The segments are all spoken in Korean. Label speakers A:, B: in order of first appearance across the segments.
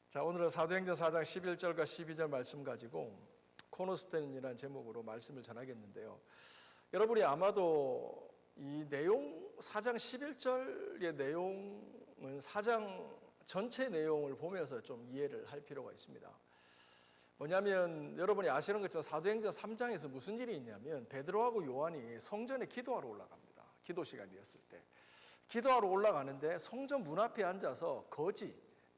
A: 자, 오늘은 사도행전 4장 11절과 12절 말씀 가지고 코너스톤이라는 제목으로 말씀을 전하겠는데요. 여러분이 아마도 이 내용 4장 11절의 내용은 4장 전체 내용을 보면서 좀 이해를 할 필요가 있습니다. 뭐냐면 여러분이 아시는 것처럼 사도행전 3장에서 무슨 일이 있냐면 베드로하고 요한이 성전에 기도하러 올라갑니다. 기도 시간이었을 때 기도하러 올라가는데 성전 문 앞에 앉아서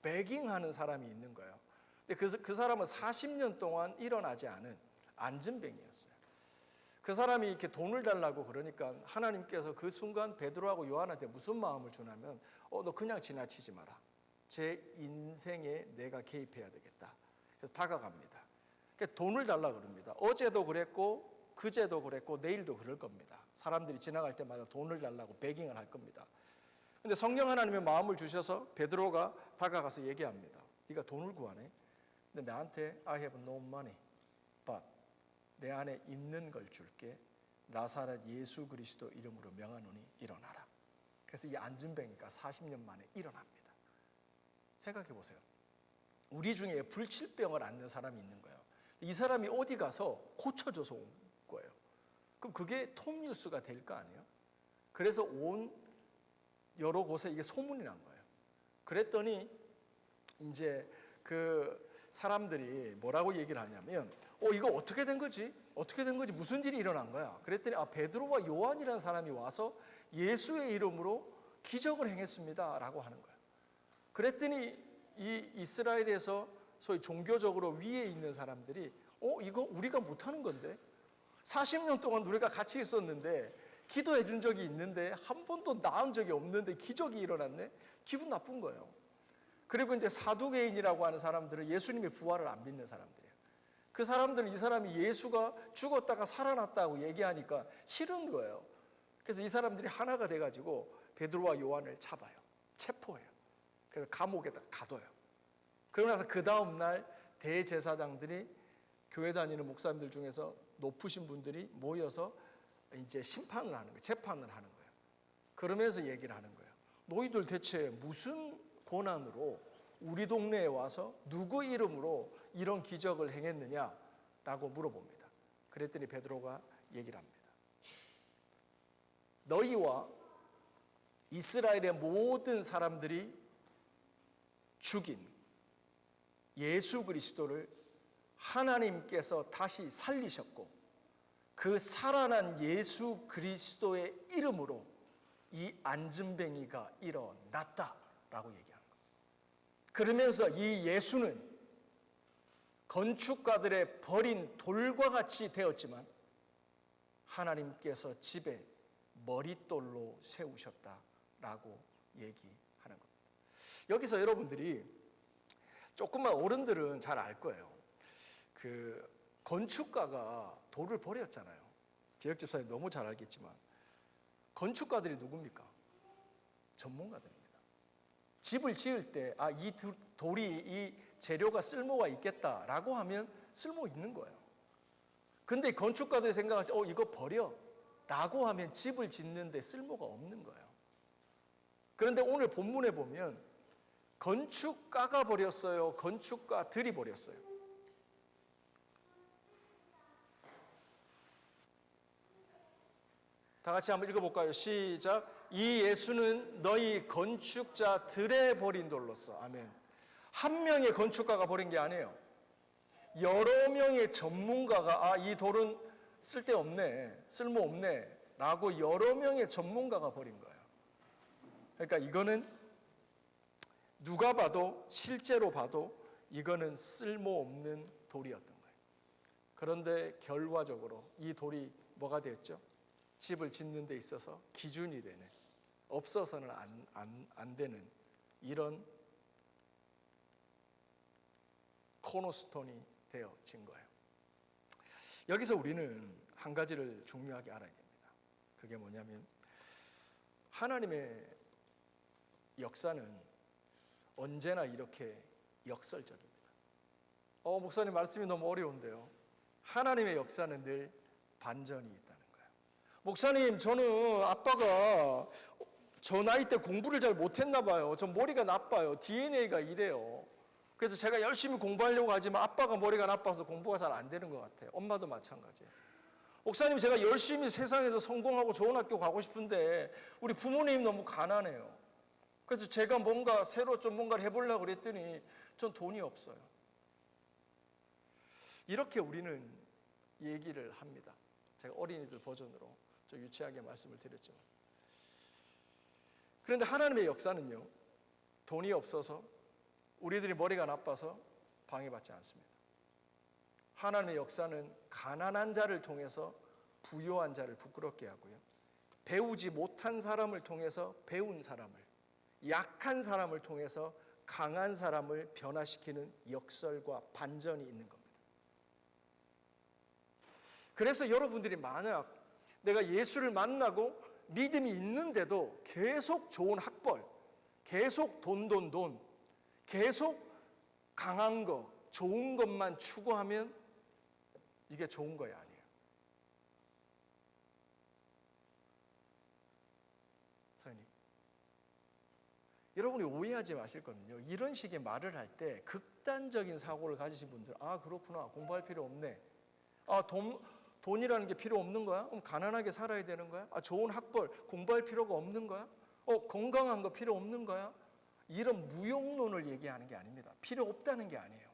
A: 베깅하는 사람이 있는 거예요. 근데 그 사람은 40년 동안 일어나지 않은 안진뱅이였어요. 그 사람이 이렇게 돈을 달라고 그러니까 하나님께서 그 순간 베드로하고 요한한테 무슨 마음을 주냐면 너 그냥 지나치지 마라. 제 인생에 내가 개입해야 되겠다. 그래서 다가갑니다. 그러니까 돈을 달라 그럽니다. 어제도 그랬고 그제도 그랬고 내일도 그럴 겁니다. 사람들이 지나갈 때마다 돈을 달라고 베깅을 할 겁니다. 근데 성령 하나님의 마음을 주셔서 베드로가 다가가서 얘기합니다. 네가 돈을 구하네. 근데 나한테 I have no money, but 내 안에 있는 걸 줄게. 나사렛 예수 그리스도 이름으로 명하노니 일어나라. 그래서 이 안진뱅이가 40년 만에 일어납니다. 생각해 보세요. 우리 중에 불치병을 앓는 사람이 있는 거예요. 이 사람이 어디 가서 고쳐져서 온 거예요. 그럼 그게 톱뉴스가 될 거 아니에요? 그래서 온 여러 곳에 이게 소문이 난 거예요. 그랬더니 이제 그 사람들이 뭐라고 얘기를 하냐면 이거 어떻게 된 거지? 어떻게 된 거지? 무슨 일이 일어난 거야? 그랬더니 베드로와 요한이라는 사람이 와서 예수의 이름으로 기적을 행했습니다 라고 하는 거예요. 그랬더니 이 이스라엘에서 소위 종교적으로 위에 있는 사람들이 이거 우리가 못하는 건데 40년 동안 우리가 같이 있었는데 기도해 준 적이 있는데 한 번도 나은 적이 없는데 기적이 일어났네? 기분 나쁜 거예요. 그리고 이제 사두개인이라고 하는 사람들은 예수님의 부활을 안 믿는 사람들이에요. 그 사람들은 이 사람이 예수가 죽었다가 살아났다고 얘기하니까 싫은 거예요. 그래서 이 사람들이 하나가 돼가지고 베드로와 요한을 잡아요. 체포해요. 그래서 감옥에다 가둬요. 그러고 나서 그 다음날 대제사장들이 교회 다니는 목사님들 중에서 높으신 분들이 모여서 이제 심판을 하는 거예요. 재판을 하는 거예요. 그러면서 얘기를 하는 거예요. 너희들 대체 무슨 권한으로 우리 동네에 와서 누구 이름으로 이런 기적을 행했느냐라고 물어봅니다. 그랬더니 베드로가 얘기를 합니다. 너희와 이스라엘의 모든 사람들이 죽인 예수 그리스도를 하나님께서 다시 살리셨고 그 살아난 예수 그리스도의 이름으로 이 안진뱅이가 일어났다라고 얘기하는 거예요. 그러면서 이 예수는 건축가들의 버린 돌과 같이 되었지만 하나님께서 집에 머릿돌로 세우셨다라고 얘기하는 겁니다. 여기서 여러분들이 조금만 어른들은 잘 알 거예요. 건축가가 돌을 버렸잖아요. 지역집사님 너무 잘 알겠지만 건축가들이 누굽니까? 전문가들입니다. 집을 지을 때 이 돌이 이 재료가 쓸모가 있겠다라고 하면 쓸모 있는 거예요. 근데 건축가들이 생각할 때 이거 버려 라고 하면 집을 짓는데 쓸모가 없는 거예요. 그런데 오늘 본문에 보면 건축가가 버렸어요? 건축가들이 버렸어요? 다 같이 한번 읽어볼까요? 시작. 이 예수는 너희 건축자들의 버린 돌로서. 아멘. 한 명의 건축가가 버린 게 아니에요. 여러 명의 전문가가 이 돌은 쓸데없네, 쓸모없네 라고 여러 명의 전문가가 버린 거예요. 그러니까 이거는 누가 봐도 실제로 봐도 이거는 쓸모없는 돌이었던 거예요. 그런데 결과적으로 이 돌이 뭐가 됐죠? 집을 짓는 데 있어서 기준이 되는, 없어서는 안 되는 이런 코너스톤이 되어진 거예요. 여기서 우리는 한 가지를 중요하게 알아야 됩니다. 그게 뭐냐면 하나님의 역사는 언제나 이렇게 역설적입니다. 목사님 말씀이 너무 어려운데요. 하나님의 역사는 늘 반전이 있다는 거예요. 목사님, 저는 아빠가 저 나이 때 공부를 잘 못했나 봐요. 저 머리가 나빠요. DNA가 이래요. 그래서 제가 열심히 공부하려고 하지만 아빠가 머리가 나빠서 공부가 잘 안 되는 것 같아요. 엄마도 마찬가지예요. 목사님, 제가 열심히 세상에서 성공하고 좋은 학교 가고 싶은데 우리 부모님 너무 가난해요. 그래서 제가 뭔가 새로 좀 뭔가를 해보려고 그랬더니 전 돈이 없어요. 이렇게 우리는 얘기를 합니다. 제가 어린이들 버전으로 좀 유치하게 말씀을 드렸죠. 그런데 하나님의 역사는요, 돈이 없어서 우리들이 머리가 나빠서 방해받지 않습니다. 하나님의 역사는 가난한 자를 통해서 부유한 자를 부끄럽게 하고요, 배우지 못한 사람을 통해서 배운 사람을, 약한 사람을 통해서 강한 사람을 변화시키는 역설과 반전이 있는 겁니다. 그래서 여러분들이 만약 내가 예수를 만나고 믿음이 있는데도 계속 좋은 학벌, 계속 돈, 계속 강한 거, 좋은 것만 추구하면 이게 좋은 거야, 아니에요. 선생님, 여러분이 오해하지 마실 거는요, 이런 식의 말을 할 때 극단적인 사고를 가지신 분들, 아 그렇구나, 공부할 필요 없네, 아 돈이라는 게 필요 없는 거야? 그럼 가난하게 살아야 되는 거야? 아 좋은 학벌, 공부할 필요가 없는 거야? 건강한 거 필요 없는 거야? 이런 무용론을 얘기하는 게 아닙니다. 필요 없다는 게 아니에요.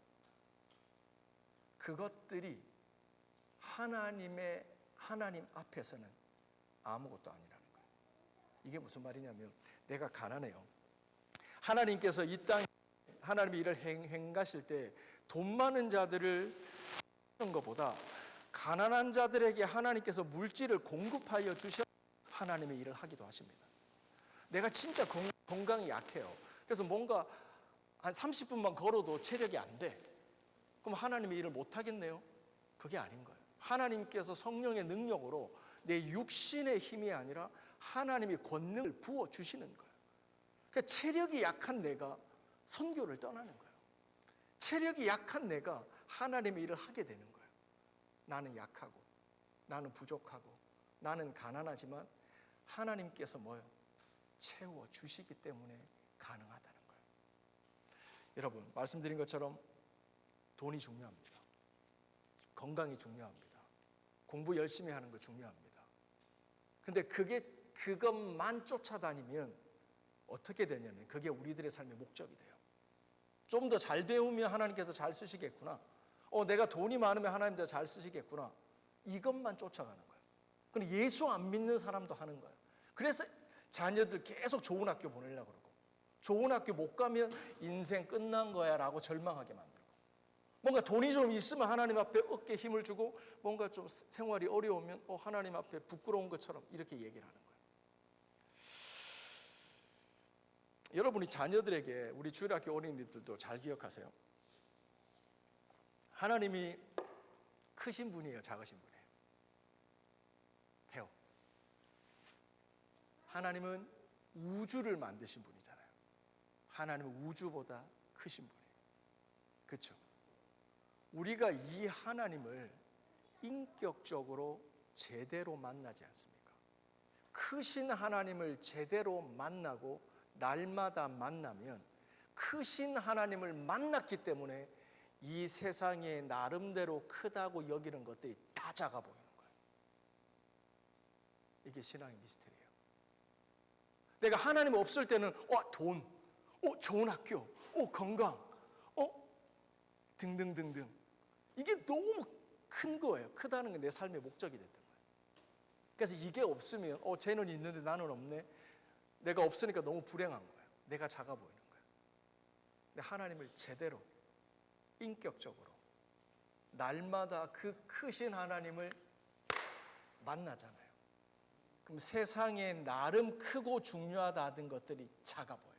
A: 그것들이 하나님 앞에서는 아무것도 아니라는 거예요. 이게 무슨 말이냐면, 내가 가난해요. 하나님께서 이 땅에 하나님의 일을 행하실 때 돈 많은 자들을 하는 것보다 가난한 자들에게 하나님께서 물질을 공급하여 주셔 하나님의 일을 하기도 하십니다. 내가 진짜 건강이 약해요. 그래서 뭔가 한 30분만 걸어도 체력이 안 돼. 그럼 하나님의 일을 못 하겠네요? 그게 아닌 거예요. 하나님께서 성령의 능력으로 내 육신의 힘이 아니라 하나님의 권능을 부어 주시는 거예요. 그러니까 체력이 약한 내가 선교를 떠나는 거예요. 체력이 약한 내가 하나님의 일을 하게 되는 거예요. 나는 약하고, 나는 부족하고, 나는 가난하지만 하나님께서 뭐요? 채워 주시기 때문에 가능하다는 거예요. 여러분, 말씀드린 것처럼 돈이 중요합니다. 건강이 중요합니다. 공부 열심히 하는 거 중요합니다. 근데 그것만 쫓아다니면 어떻게 되냐면 그게 우리들의 삶의 목적이 돼요. 좀 더 잘 배우면 하나님께서 잘 쓰시겠구나. 내가 돈이 많으면 하나님께서 잘 쓰시겠구나. 이것만 쫓아가는 거예요. 근데 예수 안 믿는 사람도 하는 거예요. 그래서 자녀들 계속 좋은 학교 보내려고 그러고, 좋은 학교 못 가면 인생 끝난 거야 라고 절망하게 만들고, 뭔가 돈이 좀 있으면 하나님 앞에 어깨에 힘을 주고, 뭔가 좀 생활이 어려우면 하나님 앞에 부끄러운 것처럼 이렇게 얘기를 하는 거예요. 여러분이 자녀들에게, 우리 주일학교 어린이들도 잘 기억하세요. 하나님이 크신 분이에요, 작으신 분이에요? 태호. 하나님은 우주를 만드신 분이잖아요. 하나님은 우주보다 크신 분이에요. 그렇죠? 우리가 이 하나님을 인격적으로 제대로 만나지 않습니까? 크신 하나님을 제대로 만나고 날마다 만나면, 크신 하나님을 만났기 때문에 이 세상에 나름대로 크다고 여기는 것들이 다 작아 보이는 거예요. 이게 신앙의 미스터리예요. 내가 하나님 없을 때는 돈, 좋은 학교, 건강, 등등등등, 이게 너무 큰 거예요. 크다는 게 내 삶의 목적이 됐던 거예요. 그래서 이게 없으면 쟤는 있는데 나는 없네, 내가 없으니까 너무 불행한 거예요. 내가 작아 보이는 거예요. 근데 하나님을 제대로 인격적으로 날마다 그 크신 하나님을 만나잖아요. 그럼 세상에 나름 크고 중요하다던 것들이 작아 보여요.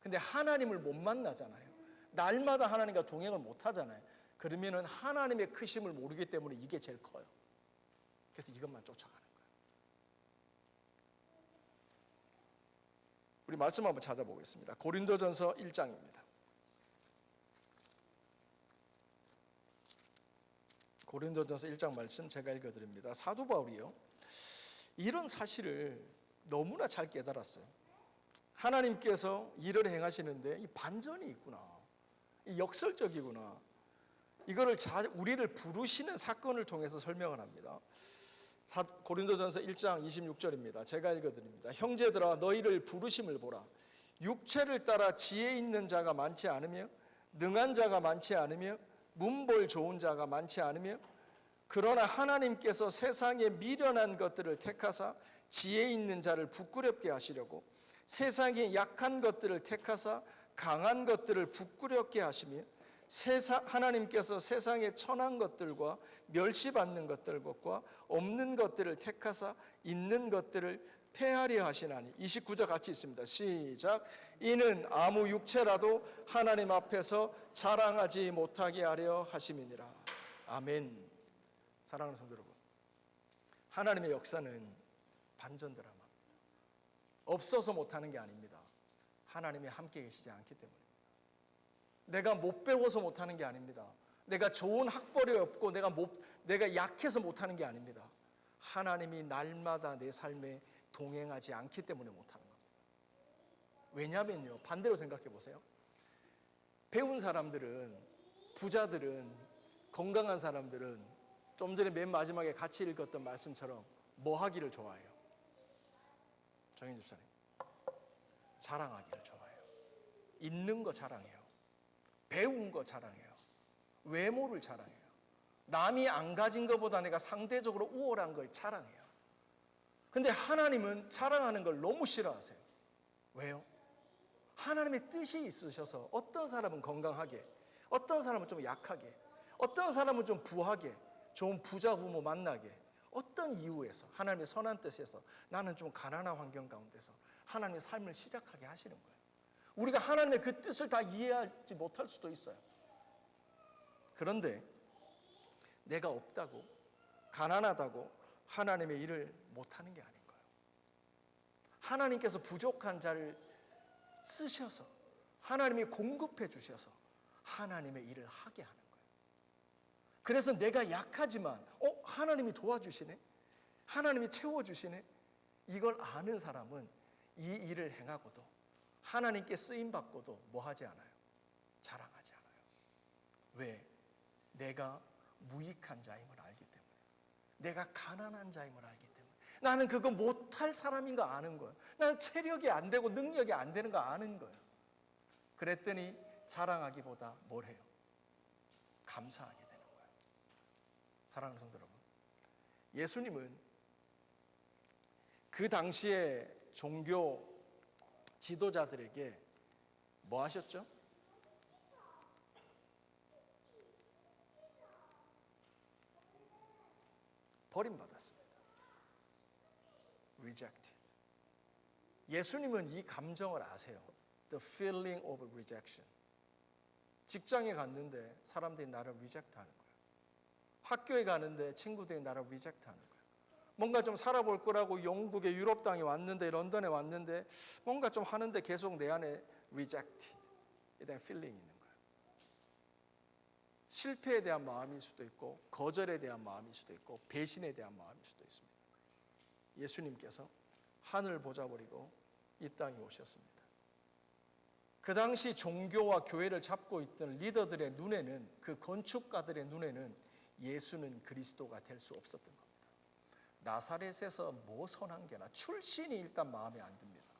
A: 근데 하나님을 못 만나잖아요. 날마다 하나님과 동행을 못 하잖아요. 그러면은 하나님의 크심을 모르기 때문에 이게 제일 커요. 그래서 이것만 쫓아가는 거예요. 우리 말씀 한번 찾아보겠습니다. 고린도전서 1장입니다. 고린도전서 1장 말씀 제가 읽어드립니다. 사도 바울이요, 이런 사실을 너무나 잘 깨달았어요. 하나님께서 일을 행하시는데 이 반전이 있구나, 이 역설적이구나, 이거를 우리를 부르시는 사건을 통해서 설명을 합니다. 고린도전서 1장 26절입니다. 제가 읽어드립니다. 형제들아, 너희를 부르심을 보라. 육체를 따라 지혜 있는 자가 많지 않으며 능한 자가 많지 않으며 문벌 좋은 자가 많지 않으며, 그러나 하나님께서 세상에 미련한 것들을 택하사 지혜 있는 자를 부끄럽게 하시려고, 세상에 약한 것들을 택하사 강한 것들을 부끄럽게 하시며, 하나님께서 세상에 천한 것들과 멸시받는 것들과 없는 것들을 택하사 있는 것들을 폐하려 하시나니. 29절 같이 있습니다. 시작. 이는 아무 육체라도 하나님 앞에서 자랑하지 못하게 하려 하심이니라. 아멘. 사랑하는 성도 여러분, 하나님의 역사는 반전 드라마입니다. 없어서 못하는 게 아닙니다. 하나님이 함께 계시지 않기 때문입니다. 내가 못 배워서 못하는 게 아닙니다. 내가 좋은 학벌이 없고 내가 약해서 못하는 게 아닙니다. 하나님이 날마다 내 삶에 동행하지 않기 때문에 못하는 겁니다. 왜냐면요, 반대로 생각해 보세요. 배운 사람들은, 부자들은, 건강한 사람들은 좀 전에 맨 마지막에 같이 읽었던 말씀처럼 뭐 하기를 좋아해요? 정인 집사님, 자랑하기를 좋아해요. 있는 거 자랑해요. 배운 거 자랑해요. 외모를 자랑해요. 남이 안 가진 것보다 내가 상대적으로 우월한 걸 자랑해요. 근데 하나님은 자랑하는 걸 너무 싫어하세요. 왜요? 하나님의 뜻이 있으셔서 어떤 사람은 건강하게, 어떤 사람은 좀 약하게, 어떤 사람은 좀 부하게, 좋은 부자 부모 만나게, 어떤 이유에서, 하나님의 선한 뜻에서 나는 좀 가난한 환경 가운데서 하나님의 삶을 시작하게 하시는 거예요. 우리가 하나님의 그 뜻을 다 이해하지 못할 수도 있어요. 그런데 내가 없다고, 가난하다고 하나님의 일을 못하는 게 아닌 거예요. 하나님께서 부족한 자를 쓰셔서, 하나님이 공급해 주셔서 하나님의 일을 하게 하는 거예요. 그래서 내가 약하지만 하나님이 도와주시네, 하나님이 채워주시네, 이걸 아는 사람은 이 일을 행하고도 하나님께 쓰임받고도 뭐 하지 않아요? 자랑하지 않아요. 왜? 내가 무익한 자임을 알기 때문에, 내가 가난한 자임을 알기 때문에, 나는 그거 못할 사람인 거 아는 거예요. 나는 체력이 안 되고 능력이 안 되는 거 아는 거예요. 그랬더니 자랑하기보다 뭘 해요? 감사하게 되는 거예요. 사랑하는 성도 여러분, 예수님은 그 당시에 종교 지도자들에게 뭐 하셨죠? 버림받았습니다. Rejected. 예수님은 이 감정을 아세요. The feeling of rejection. 직장에 갔는데 사람들이 나를 reject 하는 거예요. 학교에 가는데 친구들이 나를 reject 하는 거예요. 뭔가 좀 살아볼 거라고 영국의 유럽 땅에 왔는데, 런던에 왔는데 뭔가 좀 하는데 계속 내 안에 rejected 에 대한 feeling이 있는 거예요. 실패에 대한 마음일 수도 있고, 거절에 대한 마음일 수도 있고, 배신에 대한 마음일 수도 있습니다. 예수님께서 하늘 보좌 버리고 이 땅에 오셨습니다. 그 당시 종교와 교회를 잡고 있던 리더들의 눈에는, 그 건축가들의 눈에는 예수는 그리스도가 될 수 없었던 겁니다. 나사렛에서 뭐 선한 게나, 출신이 일단 마음에 안 듭니다.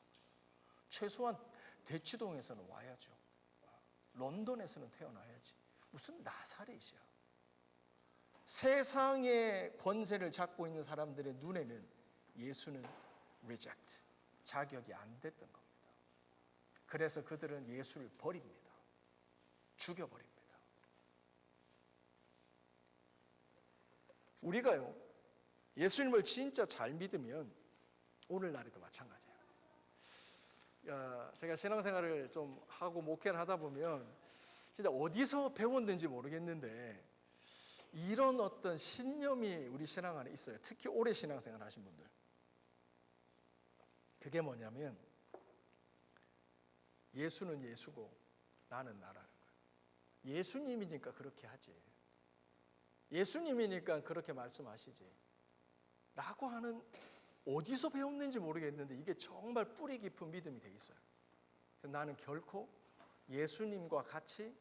A: 최소한 대치동에서는 와야죠. 런던에서는 태어나야지. 무슨 나사렛이야. 세상의 권세를 잡고 있는 사람들의 눈에는 예수는 reject, 자격이 안 됐던 겁니다. 그래서 그들은 예수를 버립니다. 죽여버립니다. 우리가요, 예수님을 진짜 잘 믿으면 오늘날에도 마찬가지예요. 제가 신앙생활을 좀 하고 목회를 하다 보면 진짜 어디서 배웠는지 모르겠는데 이런 어떤 신념이 우리 신앙 안에 있어요. 특히 오래 신앙생활 하신 분들. 그게 뭐냐면 예수는 예수고 나는 나라는 거예요. 예수님이니까 그렇게 하지, 예수님이니까 그렇게 말씀하시지 라고 하는 어디서 배웠는지 모르겠는데 이게 정말 뿌리 깊은 믿음이 돼 있어요. 나는 결코 예수님과 같이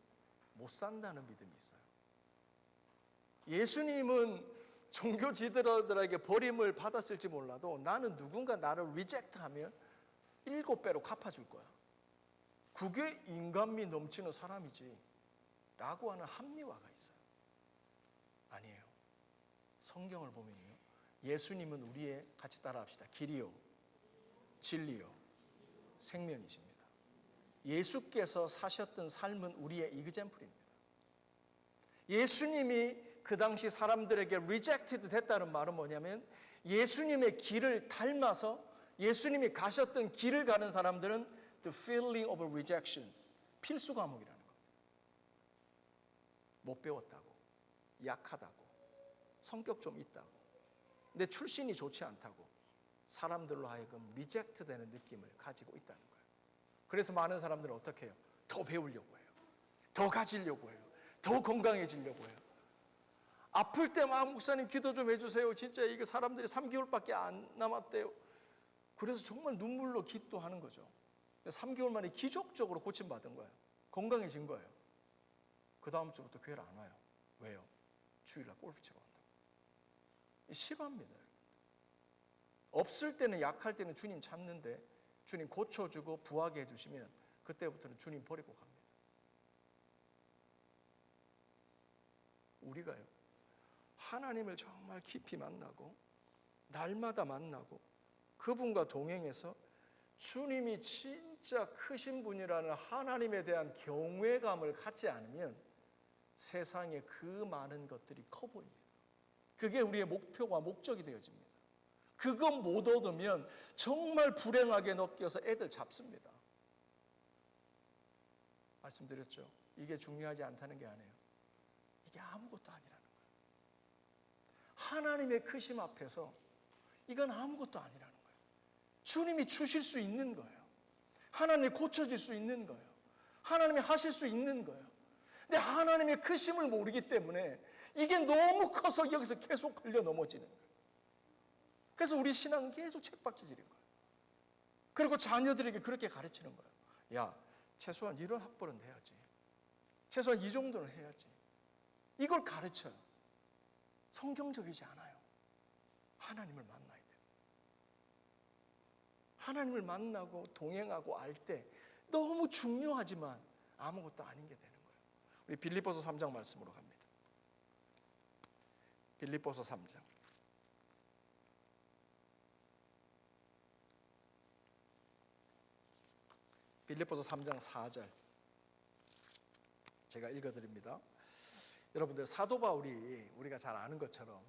A: 못 산다는 믿음이 있어요. 예수님은 종교 지도자들에게 버림을 받았을지 몰라도 나는 누군가 나를 리젝트하면 7배로 갚아줄 거야. 그게 인간미 넘치는 사람이지 라고 하는 합리화가 있어요. 아니에요. 성경을 보면요, 예수님은 우리의, 같이 따라합시다, 길이요 진리요 생명이십니다. 예수께서 사셨던 삶은 우리의 이그젬플입니다. 예수님이 그 당시 사람들에게 리젝티드 됐다는 말은 뭐냐면, 예수님의 길을 닮아서 예수님이 가셨던 길을 가는 사람들은 the feeling of rejection, 필수 과목이라는 겁니다. 못 배웠다고, 약하다고, 성격 좀 있다고, 내 출신이 좋지 않다고 사람들로 하여금 리젝트 되는 느낌을 가지고 있다는 거예요. 그래서 많은 사람들은 어떻게 해요? 더 배우려고 해요. 더 가지려고 해요. 더 건강해지려고 해요. 아플 때 막 목사님 기도 좀 해주세요. 진짜 이게 사람들이 3개월밖에 안 남았대요. 그래서 정말 눈물로 기도하는 거죠. 3개월 만에 기적적으로 고침받은 거예요. 건강해진 거예요. 그 다음 주부터 교회를 안 와요. 왜요? 주일날 골프 치러 간다고. 심합니다. 없을 때는, 약할 때는 주님 찾는데 주님 고쳐주고 부하게 해주시면 그때부터는 주님 버리고 갑니다. 우리가요, 하나님을 정말 깊이 만나고 날마다 만나고 그분과 동행해서 주님이 진짜 크신 분이라는 하나님에 대한 경외감을 갖지 않으면 세상에 그 많은 것들이 커 보입니다. 그게 우리의 목표와 목적이 되어집니다. 그것 못 얻으면 정말 불행하게 느껴서 애들 잡습니다. 말씀드렸죠. 이게 중요하지 않다는 게 아니에요. 이게 아무것도 아니라는 거예요. 하나님의 크심 앞에서 이건 아무것도 아니라는 거예요. 주님이 주실 수 있는 거예요. 하나님이 고쳐질 수 있는 거예요. 하나님이 하실 수 있는 거예요. 근데 하나님의 크심을 모르기 때문에 이게 너무 커서 여기서 계속 걸려 넘어지는 거예요. 그래서 우리 신앙은 계속 쳇바퀴질인 거예요. 그리고 자녀들에게 그렇게 가르치는 거예요. 야, 최소한 이런 학벌은 돼야지. 최소한 이 정도는 해야지. 이걸 가르쳐요. 성경적이지 않아요. 하나님을 만나야 돼요. 하나님을 만나고 동행하고 알 때 너무 중요하지만 아무것도 아닌 게 되는 거예요. 우리 빌립보서 3장 말씀으로 갑니다. 빌립보서 3장. 빌립보서 3장 4절 제가 읽어드립니다. 여러분들, 사도 바울이 우리가 잘 아는 것처럼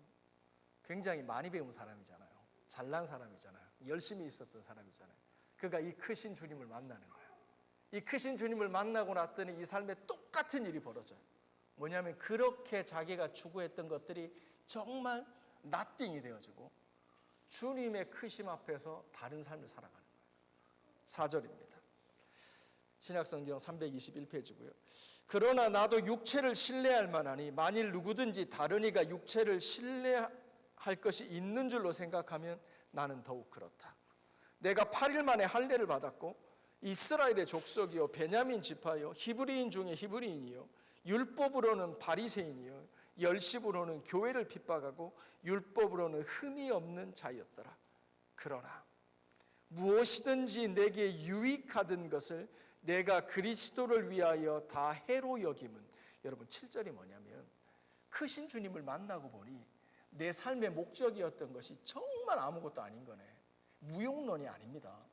A: 굉장히 많이 배운 사람이잖아요. 잘난 사람이잖아요. 열심히 있었던 사람이잖아요. 그가 이 크신 주님을 만나는 거예요. 이 크신 주님을 만나고 났더니 이 삶에 똑같은 일이 벌어져요. 뭐냐면 그렇게 자기가 추구했던 것들이 정말 nothing이 되어지고 주님의 크심 앞에서 다른 삶을 살아가는 거예요. 4절입니다. 신약성경 321페이지고요. 그러나 나도 육체를 신뢰할 만하니 만일 누구든지 다른 이가 육체를 신뢰할 것이 있는 줄로 생각하면 나는 더욱 그렇다. 내가 8일 만에 할례를 받았고 이스라엘의 족속이요 베냐민 지파요 히브리인 중에 히브리인이요 율법으로는 바리새인이요 열심으로는 교회를 핍박하고 율법으로는 흠이 없는 자였더라. 그러나 무엇이든지 내게 유익하던 것을 내가 그리스도를 위하여 다 해로 여김은, 여러분 7절이 뭐냐면 크신 주님을 만나고 보니 내 삶의 목적이었던 것이 정말 아무것도 아닌 거네. 무용론이 아닙니다.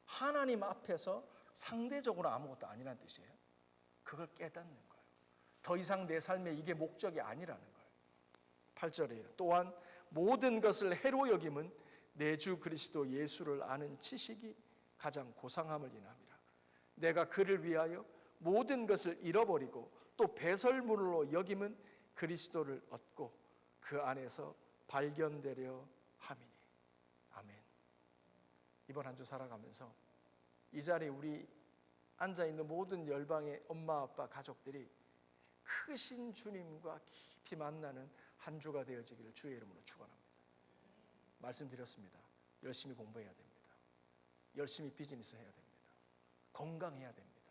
A: 하나님 앞에서 상대적으로 아무것도 아니라는 뜻이에요. 그걸 깨닫는 거예요. 더 이상 내 삶에 이게 목적이 아니라는 거예요. 8절이에요. 또한 모든 것을 해로 여김은 내 주 그리스도 예수를 아는 지식이 가장 고상함을 인함이라. 내가 그를 위하여 모든 것을 잃어버리고 또 배설물로 여김은 그리스도를 얻고 그 안에서 발견되려 함이니. 아멘. 이번 한 주 살아가면서 이 자리에 우리 앉아있는 모든 열방의 엄마 아빠 가족들이 크신 주님과 깊이 만나는 한 주가 되어지기를 주의 이름으로 축원합니다. 말씀드렸습니다. 열심히 공부해야 됩니다. 열심히 비즈니스 해야 됩니다. 건강해야 됩니다.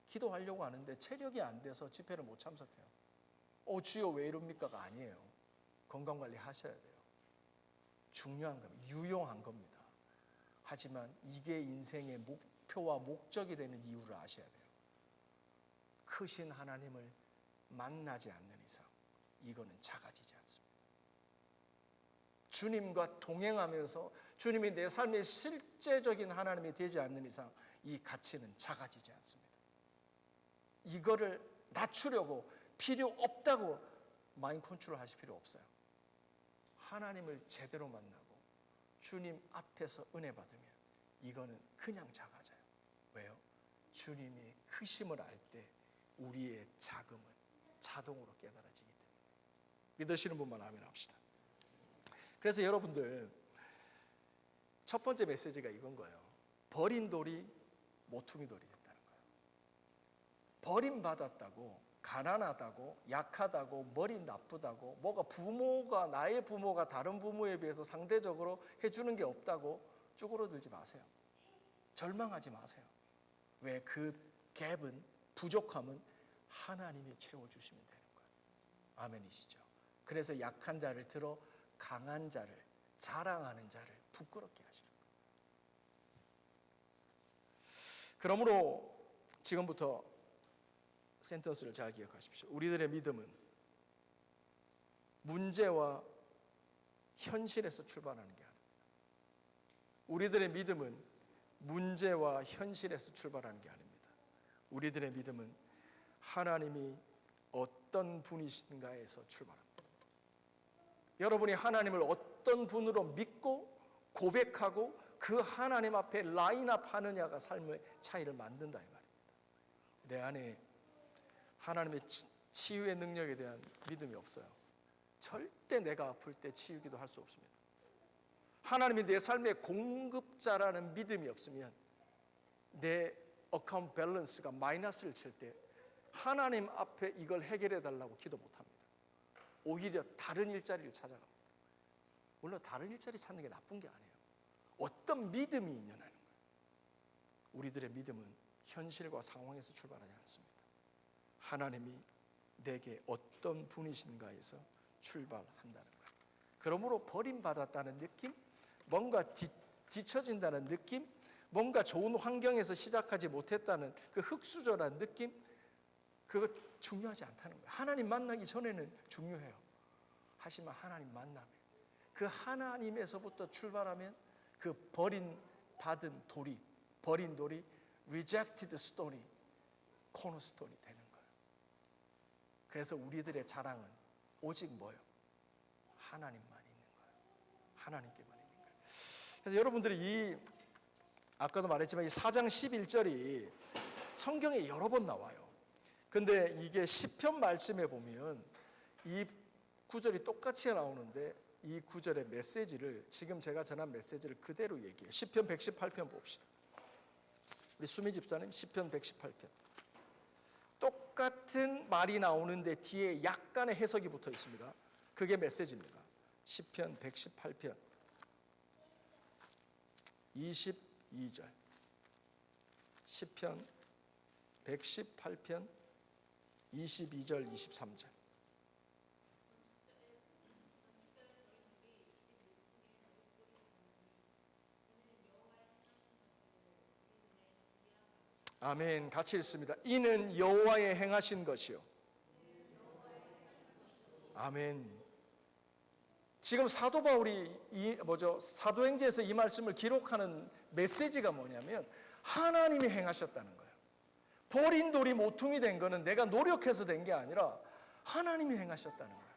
A: 기도하려고 하는데 체력이 안 돼서 집회를 못 참석해요. 주여 왜 이럽니까가 아니에요. 건강관리 하셔야 돼요. 중요한 겁니다. 유용한 겁니다. 하지만 이게 인생의 목표와 목적이 되는 이유를 아셔야 돼요. 크신 하나님을 만나지 않는 이상 이거는 작아지지 않습니다. 주님과 동행하면서 주님이 내 삶의 실제적인 하나님이 되지 않는 이상 이 가치는 작아지지 않습니다. 이거를 낮추려고 필요 없다고 마인드 컨트롤 하실 필요 없어요. 하나님을 제대로 만나고 주님 앞에서 은혜 받으면 이거는 그냥 작아져요. 왜요? 주님이 크심을 알 때 우리의 작음은 자동으로 깨달아지기 때문에. 믿으시는 분만 아멘 합시다. 그래서 여러분들 첫 번째 메시지가 이건 거예요. 버린 돌이 모퉁이 돌이 된다는 거예요. 버림받았다고, 가난하다고, 약하다고, 머리 나쁘다고, 뭐가 나의 부모가 다른 부모에 비해서 상대적으로 해주는 게 없다고 쭈그러들지 마세요. 절망하지 마세요. 왜? 그 갭은, 부족함은 하나님이 채워주시면 되는 거예요. 아멘이시죠? 그래서 약한 자를 들어 강한 자를, 자랑하는 자를 부끄럽게 하시는 거예요. 그러므로 지금부터 센텐스를 잘 기억하십시오. 우리들의 믿음은 문제와 현실에서 출발하는 게 아닙니다. 우리들의 믿음은 문제와 현실에서 출발하는 게 아닙니다. 우리들의 믿음은 하나님이 어떤 분이신가에서 출발합니다. 여러분이 하나님을 어떤 분으로 믿고 고백하고 그 하나님 앞에 라인업 하느냐가 삶의 차이를 만든다 이 말입니다. 내 안에 하나님의 치유의 능력에 대한 믿음이 없어요. 절대 내가 아플 때 치유기도 할 수 없습니다. 하나님이 내 삶의 공급자라는 믿음이 없으면 내 어카운트 밸런스가 마이너스를 칠 때 하나님 앞에 이걸 해결해 달라고 기도 못합니다. 오히려 다른 일자리를 찾아갑니다. 물론 다른 일자리 찾는 게 나쁜 게 아니에요. 어떤 믿음이 있느냐는 거예요. 우리들의 믿음은 현실과 상황에서 출발하지 않습니다. 하나님이 내게 어떤 분이신가에서 출발한다는 거예요. 그러므로 버림받았다는 느낌, 뭔가 뒤처진다는 느낌, 뭔가 좋은 환경에서 시작하지 못했다는 그 흙수저라는 느낌, 그거 중요하지 않다는 거예요. 하나님 만나기 전에는 중요해요. 하지만 하나님 만나면 그 하나님에서부터 출발하면 그 버린 돌이 rejected stone이 코너스톤이 되는 거예요. 그래서 우리들의 자랑은 오직 뭐예요? 하나님만 있는 거예요. 하나님께만 있는 거예요. 그래서 여러분들이 아까도 말했지만 이 4장 11절이 성경에 여러 번 나와요. 근데 이게 시편 말씀에 보면 이 구절이 똑같이 나오는데 이 구절의 메시지를 지금 제가 전한 메시지를 그대로 얘기해요. 시편 118편 봅시다. 우리 수미 집사님 시편 118편. 똑같은 말이 나오는데 뒤에 약간의 해석이 붙어 있습니다. 그게 메시지입니다. 시편 118편 22절. 시편 118편 22절 23절. 아멘. 같이 읽습니다. 이는 여호와의 행하신 것이요. 아멘. 지금 사도 바울이 사도행전에서 이 말씀을 기록하는 메시지가 뭐냐면 하나님이 행하셨다는 거예요. 버린 돌이 모퉁이 된 거는 내가 노력해서 된 게 아니라 하나님이 행하셨다는 거예요.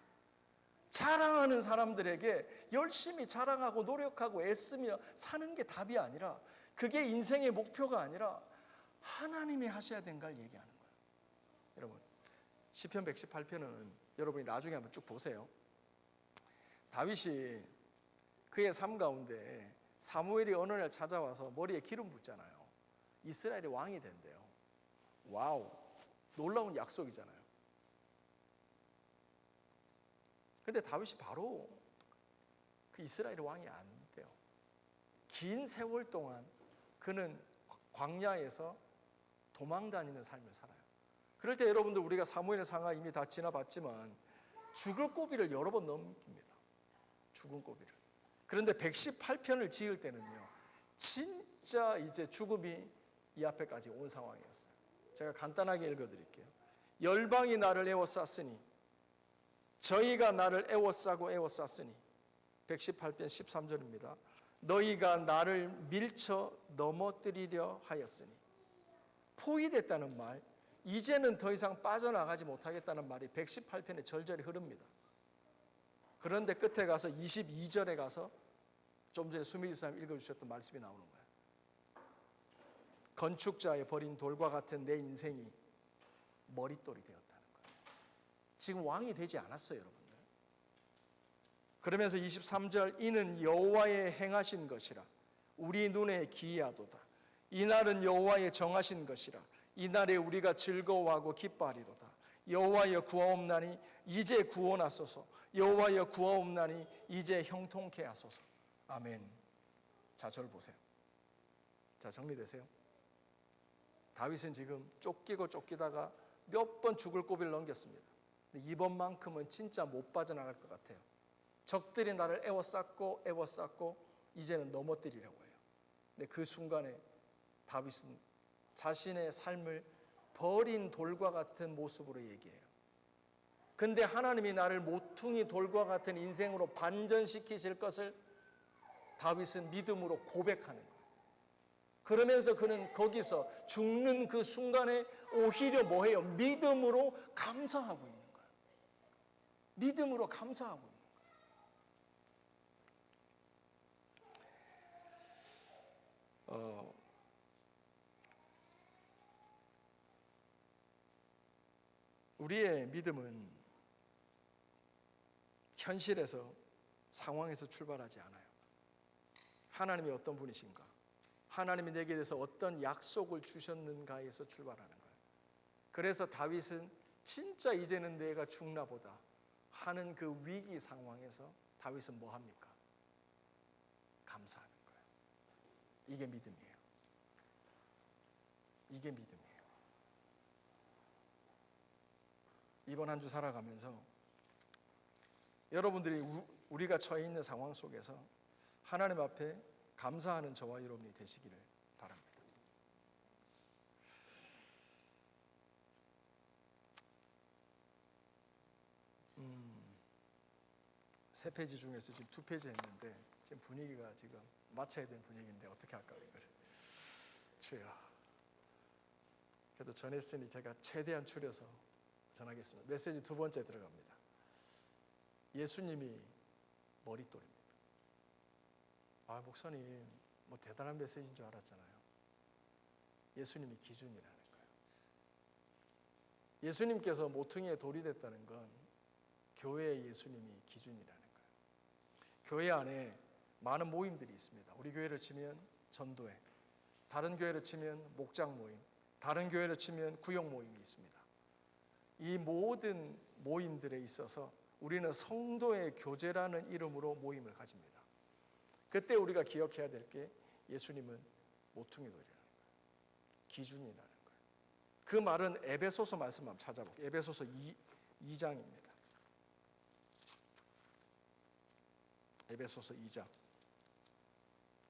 A: 자랑하는 사람들에게 열심히 자랑하고 노력하고 애쓰며 사는 게 답이 아니라, 그게 인생의 목표가 아니라 하나님이 하셔야 되는 걸 얘기하는 거예요. 여러분, 시편 118편은 여러분이 나중에 한번 쭉 보세요. 다윗이 그의 삶 가운데 사무엘이 어느 날 찾아와서 머리에 기름 붓잖아요. 이스라엘의 왕이 된대요. 와우, 놀라운 약속이잖아요. 근데 다윗이 바로 그 이스라엘의 왕이 안 돼요. 긴 세월 동안 그는 광야에서 도망 다니는 삶을 살아요. 그럴 때 여러분들 우리가 사무엘의 상하 이미 다 지나봤지만 죽을 고비를 여러 번 넘깁니다. 죽은 고비를. 그런데 118편을 지을 때는요, 진짜 이제 죽음이 이 앞에까지 온 상황이었어요. 제가 간단하게 읽어드릴게요. 열방이 나를 에워쌌으니, 저희가 나를 에워싸고 에워쌌으니, 118편 13절입니다. 너희가 나를 밀쳐 넘어뜨리려 하였으니. 포위됐다는 말, 이제는 더 이상 빠져나가지 못하겠다는 말이 118편에 절절히 흐릅니다. 그런데 끝에 가서 22절에 가서 좀 전에 수미지 사님 읽어주셨던 말씀이 나오는 거예요. 건축자의 버린 돌과 같은 내 인생이 머릿돌이 되었다는 거예요. 지금 왕이 되지 않았어요, 여러분들. 그러면서 23절, 이는 여호와의 행하신 것이라 우리 눈에 기이하도다. 이날은 여호와의 정하신 것이라 이날에 우리가 즐거워하고 기뻐하리로다. 여호와여 구하옵나니 이제 구원하소서. 여호와여 구하옵나니 이제 형통케 하소서. 아멘. 자, 저를 보세요. 자, 정리되세요? 다윗은 지금 쫓기다가 몇 번 죽을 고비를 넘겼습니다. 근데 이번만큼은 진짜 못 빠져나갈 것 같아요. 적들이 나를 에워쌌고 이제는 넘어뜨리려고 해요. 근데 그 순간에 다윗은 자신의 삶을 버린 돌과 같은 모습으로 얘기해요. 근데 하나님이 나를 모퉁이 돌과 같은 인생으로 반전시키실 것을 다윗은 믿음으로 고백하는 거예요. 그러면서 그는 거기서 죽는 그 순간에 오히려 뭐해요? 믿음으로 감사하고 있는 거예요. 믿음으로 감사하고 있는 거예요. 우리의 믿음은 현실에서, 상황에서 출발하지 않아요. 하나님이 어떤 분이신가? 하나님이 내게 대해서 어떤 약속을 주셨는가에서 출발하는 거예요. 그래서 다윗은 진짜 이제는 내가 죽나 보다 하는 그 위기 상황에서 다윗은 뭐 합니까? 감사하는 거예요. 이게 믿음이에요. 이게 믿음이에요. 이번 한 주 살아가면서 여러분들이 우리가 처해 있는 상황 속에서 하나님 앞에 감사하는 저와 여러분이 되시기를 바랍니다. 세 페이지 중에서 지금 두 페이지 했는데 지금 분위기가 지금 맞춰야 되는 분위기인데 어떻게 할까요, 이걸? 주여. 그래도 전했으니 제가 최대한 줄여서 전하겠습니다. 메시지 두 번째 들어갑니다. 예수님이 머릿돌입니다. 아, 목사님 뭐 대단한 메시지인 줄 알았잖아요. 예수님이 기준이라는 거예요. 예수님께서 모퉁이에 돌이 됐다는 건 교회의 예수님이 기준이라는 거예요. 교회 안에 많은 모임들이 있습니다. 우리 교회를 치면 전도회, 다른 교회를 치면 목장 모임, 다른 교회를 치면 구역 모임이 있습니다. 이 모든 모임들에 있어서 우리는 성도의 교제라는 이름으로 모임을 가집니다. 그때 우리가 기억해야 될 게 예수님은 모퉁이 돌이라는 거예요. 기준이라는 거예요. 그 말은 에베소서 말씀 한번 찾아볼게요. 에베소서 2장입니다. 에베소서 2장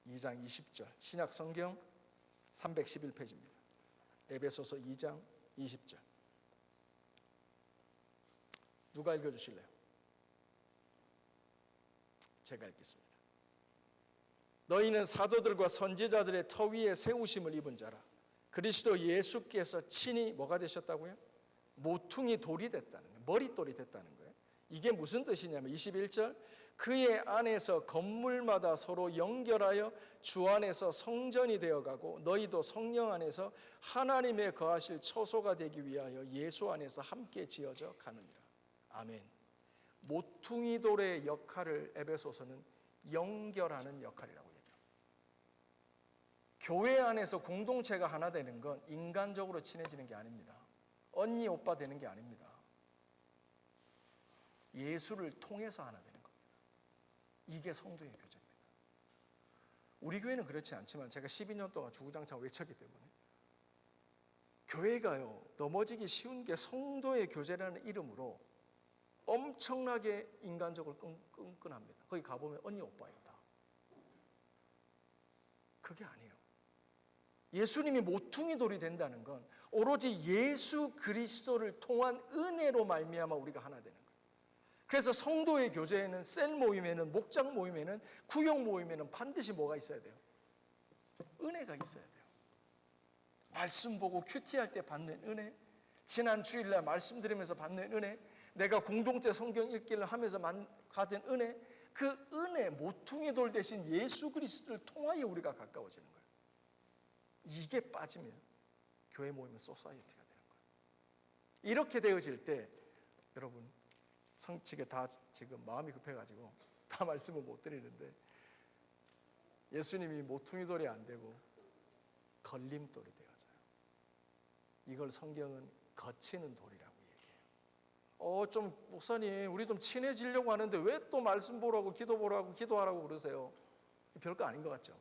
A: 20절, 신약 성경 311페이지입니다. 에베소서 2장 20절. 누가 읽어주실래요? 제가 읽겠습니다. 너희는 사도들과 선지자들의 터 위에 세우심을 입은 자라. 그리스도 예수께서 친히 뭐가 되셨다고요? 모퉁이 돌이 됐다는 거예요. 머릿돌이 됐다는 거예요. 이게 무슨 뜻이냐면 21절, 그의 안에서 건물마다 서로 연결하여 주 안에서 성전이 되어가고 너희도 성령 안에서 하나님의 거하실 처소가 되기 위하여 예수 안에서 함께 지어져 가느니라. 아멘. 모퉁이 돌의 역할을 에베소서는 연결하는 역할이라고 얘기합니다. 교회 안에서 공동체가 하나 되는 건 인간적으로 친해지는 게 아닙니다. 언니 오빠 되는 게 아닙니다. 예수를 통해서 하나 되는 겁니다. 이게 성도의 교제입니다. 우리 교회는 그렇지 않지만 제가 12년 동안 주구장창 외쳤기 때문에 교회가요, 넘어지기 쉬운 게 성도의 교제라는 이름으로 엄청나게 인간적으로 끈끈합니다. 거기 가보면 언니 오빠예요 다. 그게 아니에요. 예수님이 모퉁이 돌이 된다는 건 오로지 예수 그리스도를 통한 은혜로 말미암아 우리가 하나 되는 거예요. 그래서 성도의 교제에는, 셀 모임에는, 목장 모임에는, 구역 모임에는 반드시 뭐가 있어야 돼요? 은혜가 있어야 돼요. 말씀 보고 큐티할 때 받는 은혜, 지난 주일날 말씀 들으면서 받는 은혜, 내가 공동체 성경 읽기를 하면서 받은 은혜, 그 은혜, 모퉁이 돌 대신 예수 그리스도를 통하여 우리가 가까워지는 거예요. 이게 빠지면 교회 모임은 소사이어티가 되는 거예요. 이렇게 되어질 때 여러분 성측에 다 지금 마음이 급해가지고 다 말씀을 못 드리는데, 예수님이 모퉁이 돌이 안 되고 걸림돌이 되어져요. 이걸 성경은 거치는 돌이라고 얘기해요. 좀 목사님 우리 좀 친해지려고 하는데 왜 또 말씀 보라고 기도 보라고 기도하라고 그러세요? 별거 아닌 것 같죠?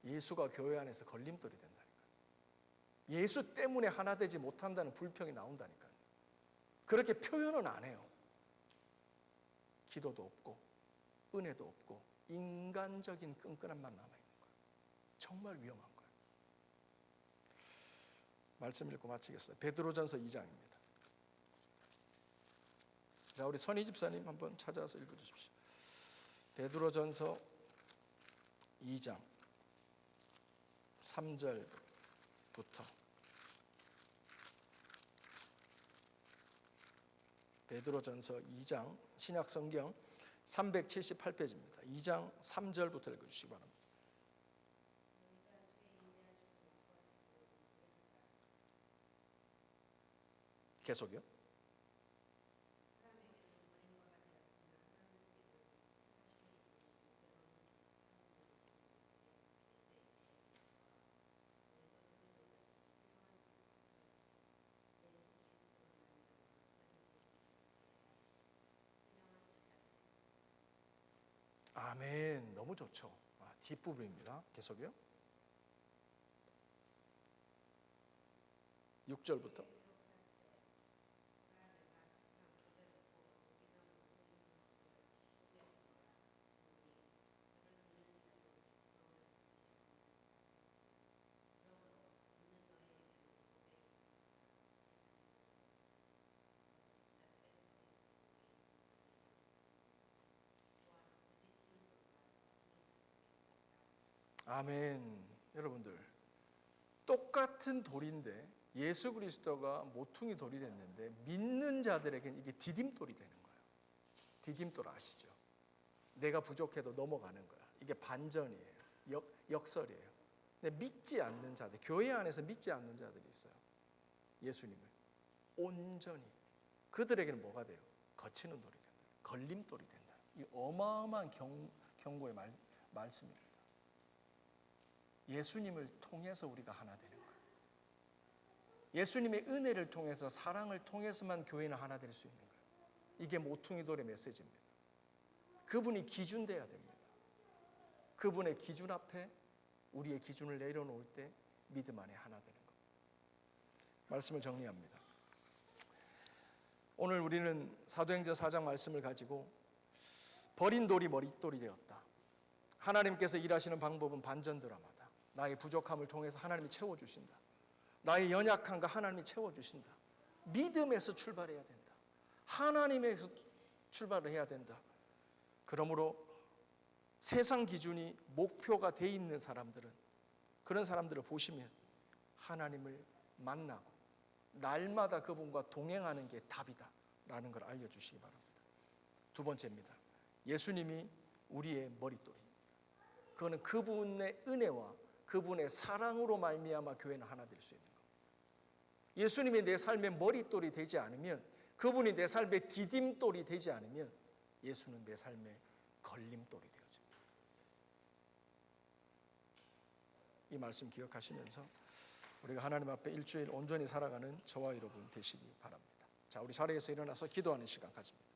A: 예수가 교회 안에서 걸림돌이 된다니까요. 예수 때문에 하나 되지 못한다는 불평이 나온다니까요. 그렇게 표현은 안 해요. 기도도 없고 은혜도 없고 인간적인 끈끈함만 남아있는 거예요. 정말 위험한 거예요. 말씀 읽고 마치겠어요. 베드로전서 2장입니다. 자, 우리 선희 집사님 한번 찾아서 읽어주십시오. 베드로전서 2장 3절부터. 베드로전서 2장 신약성경 378페이지입니다. 2장 3절부터 읽어주시기 바랍니다. 계속요. 아멘. 너무 좋죠. 뒷부분입니다. 계속요. 6절부터. 아멘. 여러분들, 똑같은 돌인데 예수 그리스도가 모퉁이 돌이 됐는데 믿는 자들에게는 이게 디딤돌이 되는 거예요. 디딤돌 아시죠? 내가 부족해도 넘어가는 거야. 이게 반전이에요. 역설이에요. 근데 믿지 않는 자들, 교회 안에서 믿지 않는 자들이 있어요. 예수님을 온전히, 그들에게는 뭐가 돼요? 거치는 돌이 된다. 걸림돌이 된다. 이 어마어마한 경고의 말씀입니다. 예수님을 통해서 우리가 하나 되는 거예요. 예수님의 은혜를 통해서, 사랑을 통해서만 교회는 하나 될 수 있는 거예요. 이게 모퉁이 돌의 메시지입니다. 그분이 기준 돼야 됩니다. 그분의 기준 앞에 우리의 기준을 내려놓을 때 믿음 안에 하나 되는 겁니다. 말씀을 정리합니다. 오늘 우리는 사도행전 4장 말씀을 가지고 버린 돌이 머릿돌이 되었다. 하나님께서 일하시는 방법은 반전 드라마다. 나의 부족함을 통해서 하나님이 채워주신다. 나의 연약함과 하나님이 채워주신다. 믿음에서 출발해야 된다. 하나님에서 출발을 해야 된다. 그러므로 세상 기준이 목표가 돼 있는 사람들은, 그런 사람들을 보시면 하나님을 만나고 날마다 그분과 동행하는 게 답이다 라는 걸 알려주시기 바랍니다. 두 번째입니다. 예수님이 우리의 머릿돌입니다. 그거는 그분의 은혜와 그분의 사랑으로 말미암아 교회는 하나 될 수 있는 겁니다. 예수님이 내 삶의 머릿돌이 되지 않으면, 그분이 내 삶의 디딤돌이 되지 않으면 예수는 내 삶의 걸림돌이 되어집니다. 이 말씀 기억하시면서 우리가 하나님 앞에 일주일 온전히 살아가는 저와 여러분 되시기 바랍니다. 자, 우리 자리에서 일어나서 기도하는 시간 가집니다.